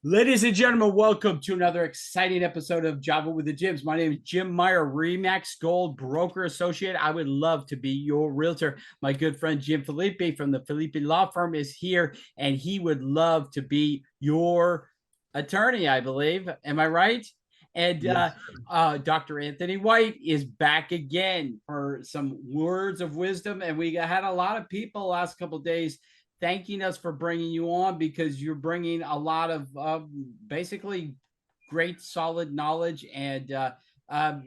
Ladies and gentlemen, welcome to another exciting episode of Java with the Jims. My name is Jim Meyer, Remax Gold Broker Associate. I would love to be your realtor. My good friend Jim Felipe from the Felipe Law Firm is here, and he would love to be your attorney, I believe. Am I right? And Yes. Dr. Anthony White is back again for some words of wisdom. And we had a lot of people last couple of days thanking us for bringing you on because you're bringing a lot of basically great, solid knowledge and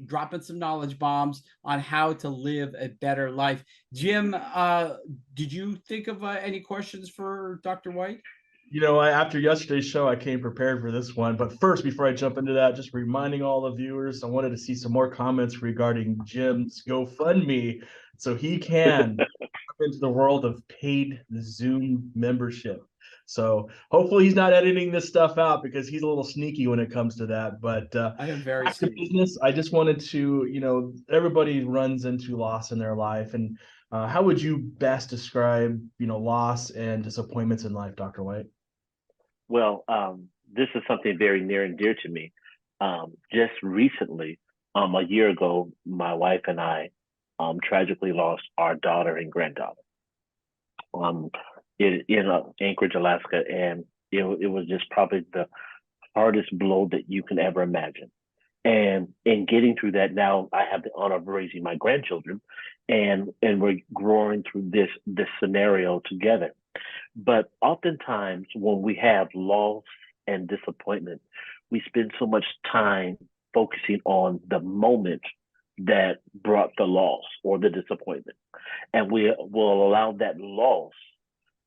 dropping some knowledge bombs on how to live a better life. Jim, did you think of any questions for Dr. White? After yesterday's show, I came prepared for this one. But first, before I jump into that, just reminding all the viewers, I wanted to see some more comments regarding Jim's GoFundMe so he can come into the world of paid Zoom membership. So hopefully he's not editing this stuff out because he's a little sneaky when it comes to that. But I am very back to business. I just wanted to, everybody runs into loss in their life. And how would you best describe, loss and disappointments in life, Dr. White? Well, this is something very near and dear to me. Just recently, a year ago, my wife and I tragically lost our daughter and granddaughter in Anchorage, Alaska, and it was just probably the hardest blow that you can ever imagine. And in getting through that, now I have the honor of raising my grandchildren, and we're growing through this scenario together. But oftentimes when we have loss and disappointment, we spend so much time focusing on the moment that brought the loss or the disappointment. And we will allow that loss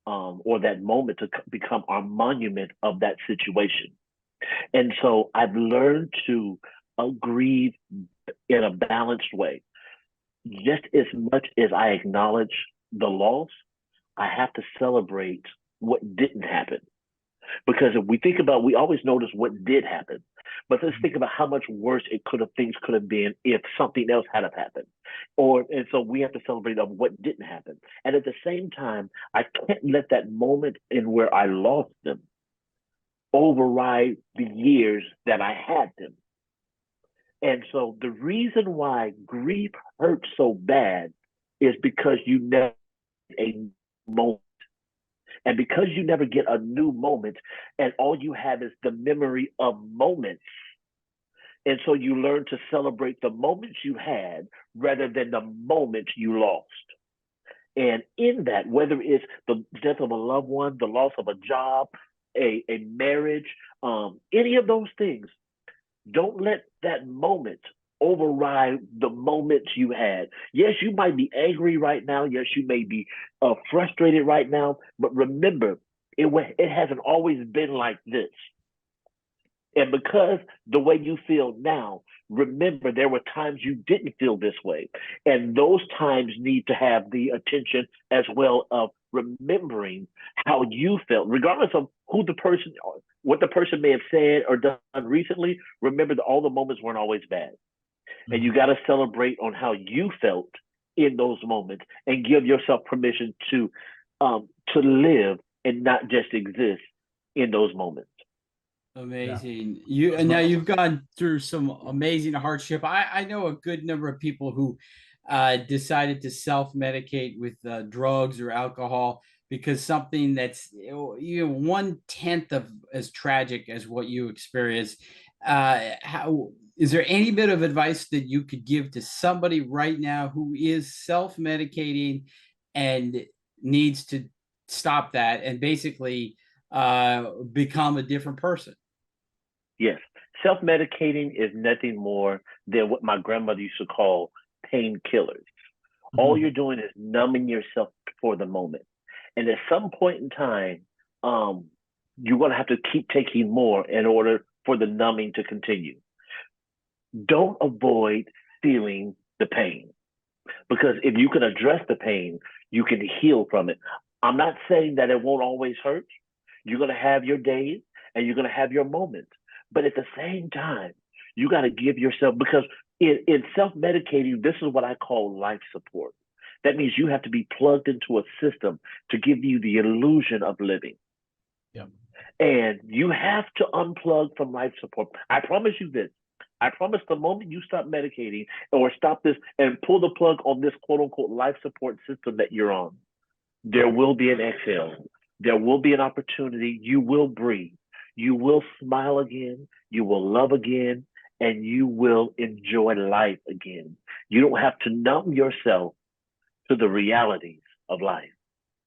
or that moment to become our monument of that situation. And so I've learned to grieve in a balanced way. Just as much as I acknowledge the loss, I have to celebrate what didn't happen. Because if we think about, we always notice what did happen, but let's think about how much worse things could have been if something else had happened. And so we have to celebrate of what didn't happen. And at the same time, I can't let that moment in where I lost them override the years that I had them. And so the reason why grief hurts so bad is because you never a moment. And because you never get a new moment, and all you have is the memory of moments. And so you learn to celebrate the moments you had rather than the moments you lost. And in that, whether it's the death of a loved one, the loss of a job, a marriage, any of those things, don't let that moment override the moments you had. Yes, you might be angry right now. Yes, you may be frustrated right now. But remember, it hasn't always been like this. And because the way you feel now, remember there were times you didn't feel this way. And those times need to have the attention as well of remembering how you felt, regardless of who the person, what the person may have said or done recently. Remember that all the moments weren't always bad. And you got to celebrate on how you felt in those moments and give yourself permission to live and not just exist in those moments. Amazing. And now you've gone through some amazing hardship. I know a good number of people who decided to self-medicate with drugs or alcohol because something that's 1/10 of as tragic as what you experienced. How is there any bit of advice that you could give to somebody right now who is self-medicating and needs to stop that and basically become a different person? Yes. Self-medicating is nothing more than what my grandmother used to call painkillers. All you're doing is numbing yourself for the moment. And at some point in time, you're going to have to keep taking more in order for the numbing to continue. Don't avoid feeling the pain, because if you can address the pain, you can heal from it. I'm not saying that it won't always hurt. You're going to have your days and you're going to have your moments. But at the same time, you got to give yourself, because in self-medicating, this is what I call life support. That means you have to be plugged into a system to give you the illusion of living. Yeah. And you have to unplug from life support. I promise you this. I promise the moment you stop medicating or stop this and pull the plug on this quote unquote life support system that you're on, there will be an exhale. There will be an opportunity. You will breathe. You will smile again. You will love again. And you will enjoy life again. You don't have to numb yourself to the realities of life.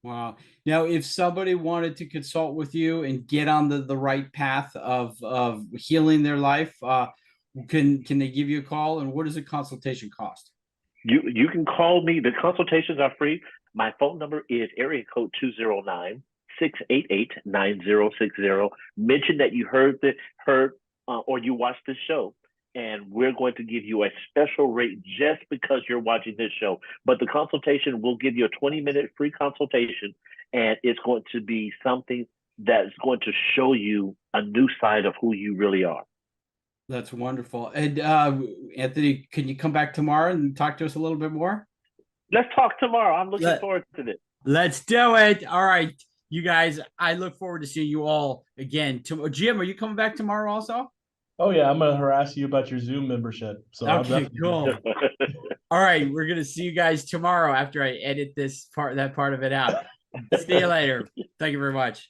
Wow. Now, if somebody wanted to consult with you and get on the right path of healing their life, can they give you a call? And what does a consultation cost? You can call me. The consultations are free. My phone number is area code 209-688-9060. Mention that you heard or you watched this show, and we're going to give you a special rate just because you're watching this show. But the consultation will give you a 20-minute free consultation, and it's going to be something that's going to show you a new side of who you really are. That's wonderful. And Anthony, can you come back tomorrow and talk to us a little bit more? Let's talk tomorrow. I'm looking forward to this. Let's do it. All right, you guys. I look forward to seeing you all again. Jim, are you coming back tomorrow also? Oh yeah, I'm gonna harass you about your Zoom membership. So Okay, cool. All right, we're gonna see you guys tomorrow after I edit that part of it out. See you later. Thank you very much.